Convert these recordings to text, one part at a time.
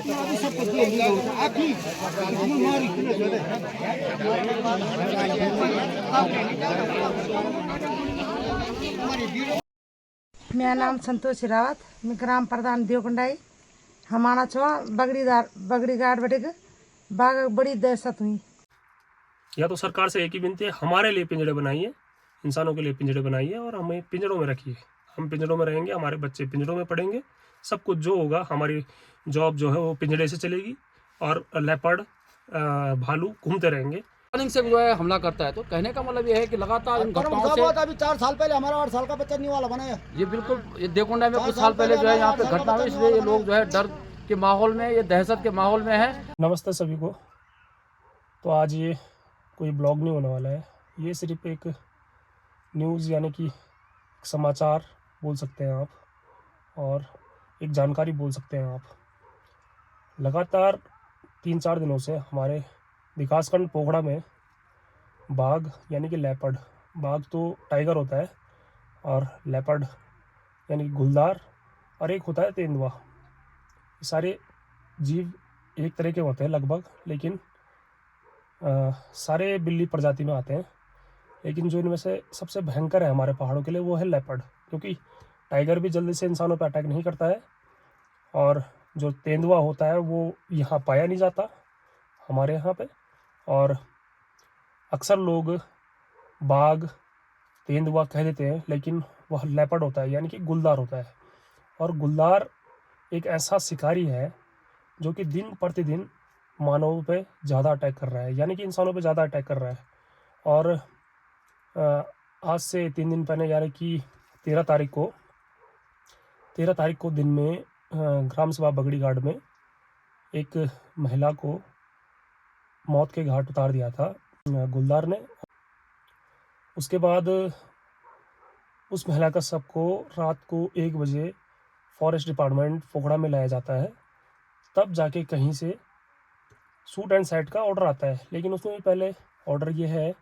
मेरा नाम संतोष रावत, मैं ग्राम प्रधान देवकुंडाई। हमारा छुआ बगड़ी गाड़ बटेग बाग बड़ी दहशत हुई। या तो सरकार से एक ही विनती है, हमारे लिए पिंजड़े बनाइए, इंसानों के लिए पिंजड़े बनाइए और हमें पिंजड़ों में रखिए। हम पिंजड़ों में रहेंगे, हमारे बच्चे पिंजड़ों में पढ़ेंगे, सब कुछ जो होगा, हमारी जॉब जो है वो पिंजड़े से चलेगी और लेपर्ड भालू घूमते रहेंगे। से जो है हमला करता है। तो कहने का मतलब ये है कि लगातार इन घटनाओं से अभी 4 साल पहले हमारा 8 साल का बच्चा निवाला बनाया। ये बिल्कुल ये देवकुंडा में कुछ साल पहले जो है यहाँ पे घटना हुई, इसलिए ये लोग जो है डर के माहौल में, ये दहशत के माहौल में है। नमस्ते सभी को। तो आज ये कोई ब्लॉग नहीं होने वाला है, ये सिर्फ एक न्यूज़ यानी कि समाचार बोल सकते हैं आप, और एक जानकारी बोल सकते हैं आप। लगातार 3-4 दिनों से हमारे विकासखंड पोखड़ा में बाघ यानी कि लेपर्ड, बाघ तो टाइगर होता है और लेपर्ड यानी कि गुलदार, और एक होता है तेंदुआ। ये सारे जीव एक तरह के होते हैं लगभग, लेकिन सारे बिल्ली प्रजाति में आते हैं। लेकिन जो इनमें से सबसे भयंकर है हमारे पहाड़ों के लिए वो है लेपर्ड, क्योंकि टाइगर भी जल्दी से इंसानों पर अटैक नहीं करता है, और जो तेंदुआ होता है वो यहाँ पाया नहीं जाता हमारे यहाँ पे। और अक्सर लोग बाघ तेंदुआ कह देते हैं, लेकिन वह लेपर्ड होता है यानी कि गुलदार होता है। और गुलदार एक ऐसा शिकारी है जो कि दिन प्रतिदिन मानवों पे ज़्यादा अटैक कर रहा है, यानी कि इंसानों पे ज़्यादा अटैक कर रहा है। और आज से 3 दिन पहले यानी कि 13 तारीख को दिन में ग्राम सभा बगड़ी घाट में एक महिला को मौत के घाट उतार दिया था गुलदार ने। उसके बाद उस महिला का शव को रात को 1 बजे फॉरेस्ट डिपार्टमेंट पोखड़ा में लाया जाता है, तब जाके कहीं से शूट एंड साइट का ऑर्डर आता है। लेकिन उसमें भी पहले ऑर्डर ये है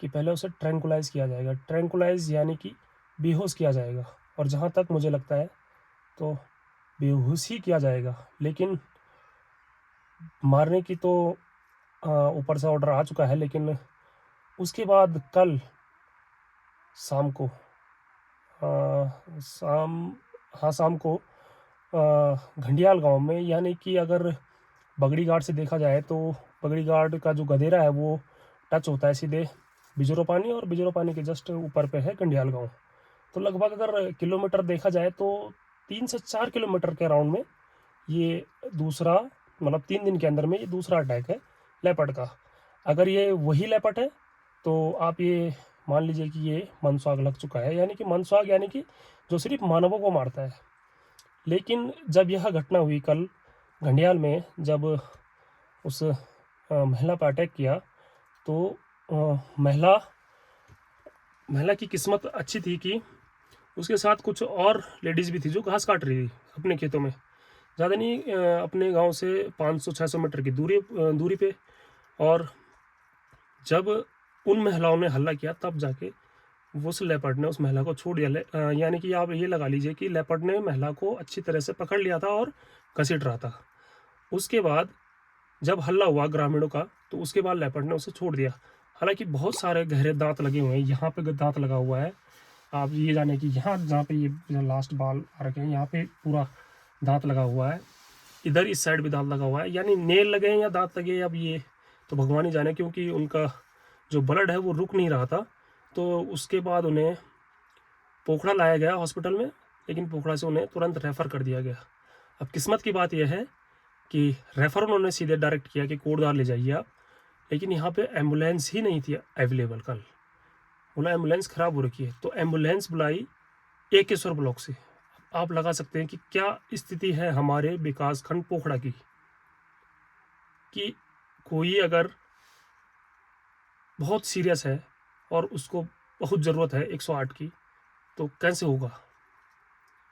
कि पहले उसे ट्रैंकुलाइज किया जाएगा। ट्रैंकुलाइज यानी कि बेहोश किया जाएगा, और जहाँ तक मुझे लगता है तो बेहोश ही किया जाएगा। लेकिन मारने की तो ऊपर से ऑर्डर आ चुका है। लेकिन उसके बाद कल शाम को शाम को घंडियाल गांव में, यानी कि अगर बगड़ी घाट से देखा जाए तो बगड़ी घाट का जो गदेरा है वो टच होता है सीधे बिजोरो पानी, और बिजोरो पानी के जस्ट ऊपर पे है घंडियाल गांव। तो लगभग अगर किलोमीटर देखा जाए तो 3 से 4 किलोमीटर के राउंड में ये दूसरा, मतलब 3 दिन के अंदर में ये दूसरा अटैक है लेपर्ड का। अगर ये वही लेपर्ड है तो आप ये मान लीजिए कि ये मनस्वाग लग चुका है, यानी कि मनस्वाग यानी कि जो सिर्फ मानवों को मारता है। लेकिन जब यह घटना हुई कल घंडियाल में, जब उस महिला पर अटैक किया, तो महिला की किस्मत अच्छी थी कि उसके साथ कुछ और लेडीज़ भी थी जो घास काट रही थी अपने खेतों में, ज़्यादा नहीं, अपने गांव से 500-600 मीटर की दूरी पे। और जब उन महिलाओं ने हल्ला किया तब जाके उस लेपर्ड ने उस महिला को छोड़ दिया। यानी कि आप ये लगा लीजिए कि लेपर्ड ने महिला को अच्छी तरह से पकड़ लिया था और घसीट रहा था। उसके बाद जब हल्ला हुआ ग्रामीणों का, तो उसके बाद लेपर्ड ने उसे छोड़ दिया। हालांकि बहुत सारे गहरे दांत लगे हुए हैं, यहाँ पे दांत लगा हुआ है, आप ये जाने कि यहाँ जहाँ पे ये लास्ट बाल आ रखे हैं यहाँ पे पूरा दांत लगा हुआ है, इधर इस साइड भी दांत लगा हुआ है। यानी नेल लगे हैं या दांत लगे, अब ये तो भगवान ही जाने, क्योंकि उनका जो ब्लड है वो रुक नहीं रहा था। तो उसके बाद उन्हें पोखड़ा लाया गया हॉस्पिटल में, लेकिन पोखड़ा से उन्हें तुरंत रेफ़र कर दिया गया। अब किस्मत की बात यह है कि रेफ़र उन्होंने सीधे डायरेक्ट किया कि कोटद्वार ले जाइए आप, लेकिन यहाँ पे एम्बुलेंस ही नहीं थी अवेलेबल। कल बोला एम्बुलेंस ख़राब हो रखी है, तो एम्बुलेंस बुलाई एकेश्वर ब्लॉक से। आप लगा सकते हैं कि क्या स्थिति है हमारे विकासखंड पोखड़ा की, कि कोई अगर बहुत सीरियस है और उसको बहुत ज़रूरत है 108 की, तो कैसे होगा।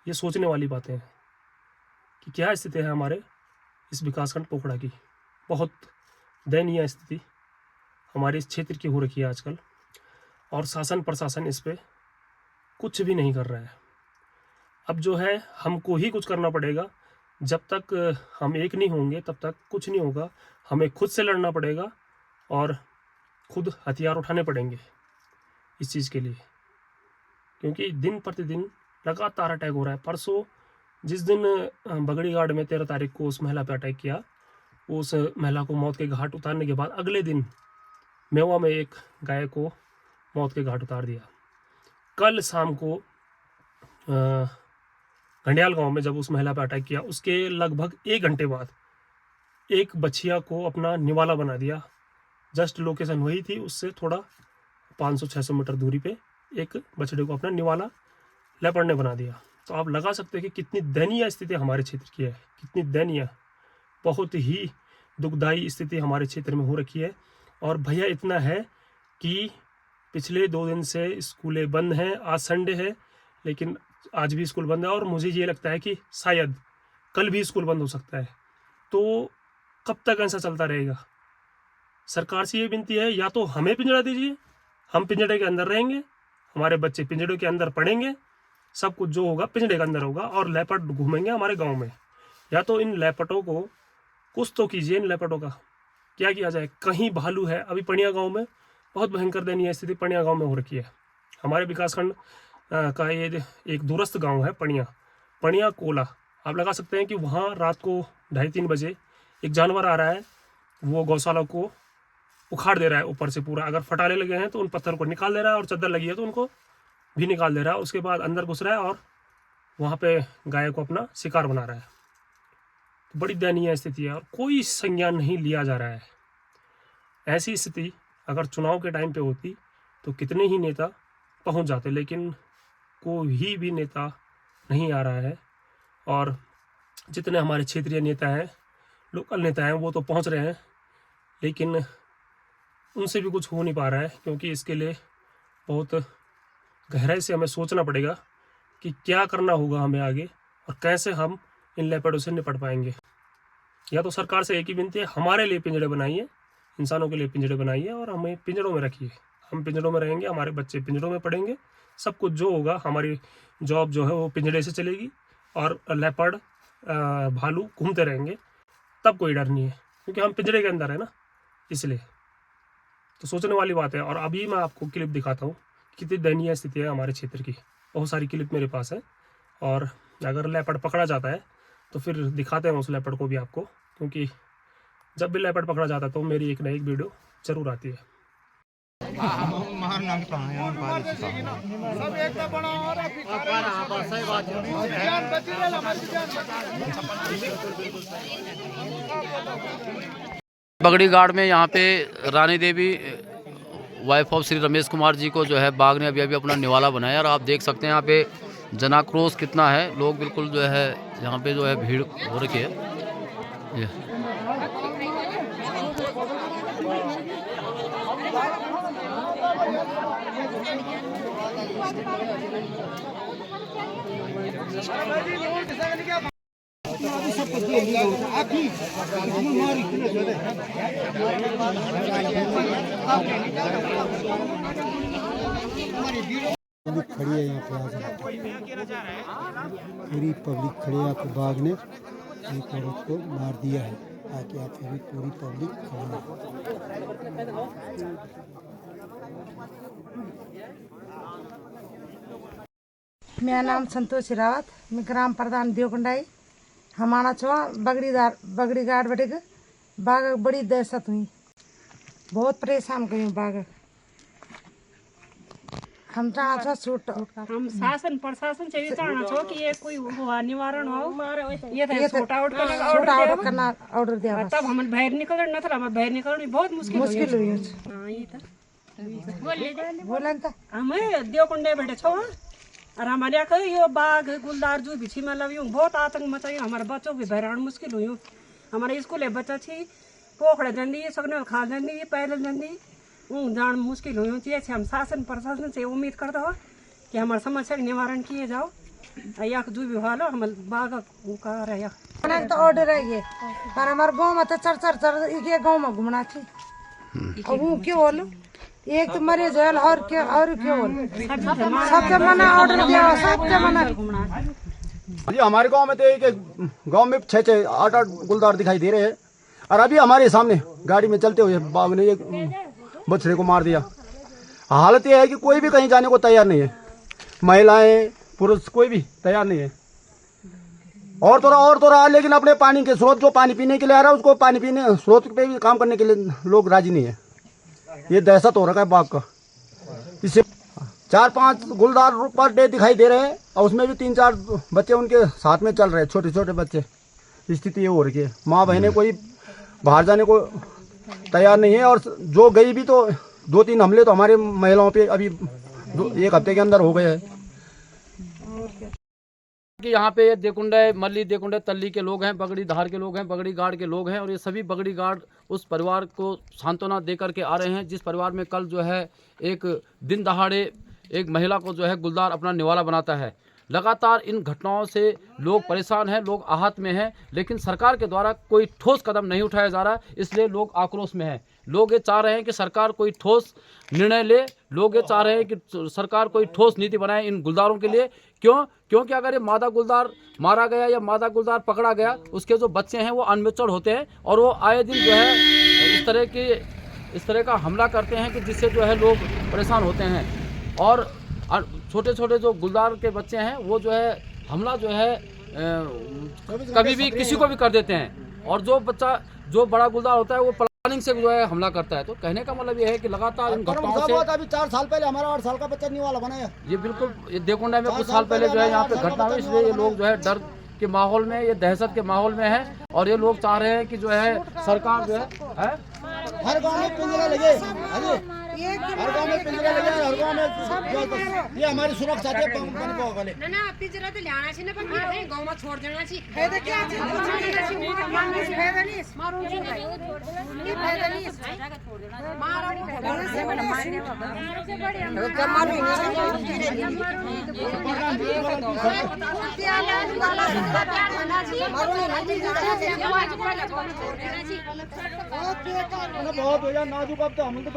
ये सोचने वाली बातें हैं कि क्या स्थिति है हमारे इस विकासखंड पोखड़ा की। बहुत दयनीय स्थिति हमारे इस क्षेत्र की हो रखी है आजकल, और शासन प्रशासन इस पे कुछ भी नहीं कर रहा है। अब जो है हमको ही कुछ करना पड़ेगा, जब तक हम एक नहीं होंगे तब तक कुछ नहीं होगा। हमें खुद से लड़ना पड़ेगा और खुद हथियार उठाने पड़ेंगे इस चीज़ के लिए, क्योंकि दिन प्रतिदिन लगातार अटैक हो रहा है। परसों जिस दिन बगड़ी घाट में 13 तारीख को उस महिला पे अटैक किया, उस महिला को मौत के घाट उतारने के बाद अगले दिन मेवा में एक गाय को मौत के घाट उतार दिया। कल शाम को घंडियाल गांव में जब उस महिला पर अटैक किया, उसके लगभग 1 घंटे बाद एक बछिया को अपना निवाला बना दिया। जस्ट लोकेशन वही थी, उससे थोड़ा 500-600 मीटर दूरी पे एक बछड़े को अपना निवाला लेपर्ड ने बना दिया। तो आप लगा सकते हैं कि कितनी दयनीय स्थिति हमारे क्षेत्र की है, कितनी दयनीय, बहुत ही दुखदायी स्थिति हमारे क्षेत्र में हो रखी है। और भैया इतना है कि पिछले 2 दिन से स्कूलें बंद हैं। आज संडे है लेकिन आज भी स्कूल बंद है, और मुझे ये लगता है कि शायद कल भी स्कूल बंद हो सकता है। तो कब तक ऐसा चलता रहेगा? सरकार से ये विनती है, या तो हमें पिंजरा दीजिए, हम पिंजरे के अंदर रहेंगे, हमारे बच्चे पिंजरे के अंदर पढ़ेंगे, सब कुछ जो होगा पिंजरे के अंदर होगा, और लेपर्ड घूमेंगे हमारे गांव में। या तो इन लेपर्डों को कुछ तो कीजिए। इन लेपर्डों का क्या किया जाए? कहीं भालू है, अभी पणिया गांव में बहुत भयंकर दयनीय स्थिति पणिया गांव में हो रखी है। हमारे विकासखंड का ये एक दूरस्थ गांव है पणिया कोला। आप लगा सकते हैं कि वहाँ रात को 2:30-3 बजे एक जानवर आ रहा है, वो गौशाला को उखाड़ दे रहा है ऊपर से पूरा। अगर फटाले लगे हैं तो उन पत्थर को निकाल दे रहा है, और चद्दर लगी है तो उनको भी निकाल दे रहा है। उसके बाद अंदर घुस रहा है और वहाँ पे गाय को अपना शिकार बना रहा है। तो बड़ी दयनीय स्थिति है और कोई संज्ञान नहीं लिया जा रहा है। ऐसी स्थिति अगर चुनाव के टाइम पे होती तो कितने ही नेता पहुंच जाते, लेकिन कोई भी नेता नहीं आ रहा है। और जितने हमारे क्षेत्रीय नेता हैं, लोकल नेता हैं, वो तो पहुंच रहे हैं, लेकिन उनसे भी कुछ हो नहीं पा रहा है, क्योंकि इसके लिए बहुत गहराई से हमें सोचना पड़ेगा कि क्या करना होगा हमें आगे और कैसे हम इन लेपर्डों से निपट पाएंगे। या तो सरकार से एक ही विनती है, हमारे लिए पिंजरे बनाइए, इंसानों के लिए पिंजरे बनाइए और हमें पिंजरों में रखिए। हम पिंजरों में रहेंगे, हमारे बच्चे पिंजरों में पढ़ेंगे, सब कुछ जो होगा, हमारी जॉब जो है वो पिंजरे से चलेगी, और लेपर्ड भालू घूमते रहेंगे, तब कोई डर नहीं है, क्योंकि हम पिंजरे के अंदर है ना, इसलिए। तो सोचने वाली बात है। और अभी मैं आपको क्लिप दिखाता हूँ कितनी दयनीय स्थिति है हमारे क्षेत्र की। बहुत सारी क्लिप मेरे पास है, और अगर लेपर्ड पकड़ा जाता है तो फिर दिखाते हैं उस लेपर्ड को भी आपको, क्योंकि जब भी लेपर्ड पकड़ा जाता है तो मेरी एक ना एक वीडियो जरूर आती है। बगड़ी घाट में यहाँ पे रानी देवी वाइफ ऑफ श्री रमेश कुमार जी को जो है बाघ ने अभी अपना निवाला बनाया। और आप देख सकते हैं यहाँ पे जनाक्रोश कितना है, लोग बिल्कुल जो है यहाँ पे जो है भीड़ हो रखी है। ये पब्लिक खड़ी है यहाँ पे, पूरी पब्लिक खड़ी है यहाँ पे। बाघ ने एक औरत को मार दिया है, ताकि यहाँ पे भी पूरी पब्लिक खड़ी है। मेरा नाम संतोष रावत, मैं ग्राम प्रधान देवकुंडाई। हमारा छुआ बगड़ी घाट बटे बाघ बड़ी दहशत हुई, बहुत परेशान गई बाघ। हम चाहना छूट, हम शासन प्रशासन से भी चाहना छो कि ये कोई हुआ निवारण हो, ये तो छोटा आउट करना ऑर्डर दिया। तब हम बाहर निकल न था, हम बाहर निकलने बहुत मुश्किल हुई। बोले हम देवकुंडे बैठे छो, और हमारे यहाँ यो बाघ गुलदार जो बिछी मतलब यूँ बहुत आतंक मचायो। हमारे बच्चों की बहरान मुश्किल हुई। हमारे स्कूल बच्चा छी पोखड़े जंदी, सगने खा जंदी, पैदल जंदी, जान मुश्किल हुई थी। हम शासन प्रशासन से उम्मीद करते हो कि हमारे समस्या का निवारण किए जाओ। या जो भी हालो हम बाघ का रहा तो ऑर्डर है ये, पर हमारे गाँव में तो चर एक गाँव में घूमना थी। अब क्यों बोलो, एक तो मरीज है और क्यों बोलो, सबसे मना ऑर्डर दिया, सबसे मना जी हमारे गांव में तो एक गांव में 6-6, 8-8 गुलदार दिखाई दे रहे हैं और अभी हमारे सामने गाड़ी में चलते हुए बाघ ने एक बछड़े को मार दिया। हालत यह है कि कोई भी कहीं जाने को तैयार नहीं है, महिलाएं पुरुष कोई भी तैयार नहीं है। और तो रहा लेकिन अपने पानी के स्रोत जो पानी पीने के लिए आ रहा है उसको पानी पीने स्रोत पे भी काम करने के लिए लोग राजी नहीं है। ये दहशत हो रखा है बाघ का। इससे 4-5 गुलदार पर डे दिखाई दे रहे हैं और उसमें भी 3-4 बच्चे उनके साथ में चल रहे हैं, छोटे छोटे बच्चे। स्थिति ये हो रही है, माँ बहनें कोई बाहर जाने को तैयार नहीं है और जो गई भी तो 2-3 हमले तो हमारे महिलाओं पे अभी 1 हफ्ते के अंदर हो गए हैं। कि यहाँ पे देकुंडे मल्ली देकुंडे तल्ली के लोग हैं, बगड़ी धार के लोग हैं, बगड़ी गाड़ के लोग हैं और ये सभी बगड़ी गाड़ उस परिवार को सांत्वना दे करके आ रहे हैं जिस परिवार में कल जो है एक दिन दहाड़े एक महिला को जो है गुलदार अपना निवाला बनाता है। लगातार इन घटनाओं से लोग परेशान हैं, लोग आहत में हैं, लेकिन सरकार के द्वारा कोई ठोस कदम नहीं उठाया जा रहा, इसलिए लोग आक्रोश में हैं। लोग ये चाह रहे हैं कि सरकार कोई ठोस निर्णय ले, लोग ये चाह रहे हैं कि सरकार कोई ठोस नीति बनाए इन गुलदारों के लिए। क्योंकि अगर ये मादा गुलदार मारा गया या मादा गुलदार पकड़ा गया, उसके जो बच्चे हैं वो अनमेच्योर होते हैं और वो आए दिन जो है इस तरह का हमला करते हैं कि जिससे जो है लोग परेशान होते हैं। और छोटे छोटे जो गुलदार के बच्चे हैं वो जो है हमला जो है कभी भी किसी को भी कर देते हैं और जो बड़ा गुलदार होता है वो प्लानिंग से जो है हमला करता है। तो कहने का मतलब ये है कि लगातार इन घटनाओं से अभी 4 साल पहले हमारा 8 साल का बच्चा निवाला बनाया। ये बिल्कुल ये देकुंडा में कुछ साल पहले जो है यहाँ पे घटना हुई, इसलिए ये लोग जो है डर के माहौल में, ये दहशत के माहौल में है और ये लोग चाह रहे हैं कि जो है सरकार जो है हर गांव में पिंजरा लगे, हर गांव में पिंजरा लगे, हर गांव में ये हमारी सुरक्षा है। वाले ना पिंजरा तो लाना चाहिए ना, पर कहीं गांव में छोड़ देना चाहिए। फायदा क्या है? फायदा नहीं, मारो नहीं, ये फायदा नहीं है, छोड़ देना, मारो नहीं, मारने से बड़े हम मारो ही नहीं, बहुत हो गया नाजुक। अब तो हम तो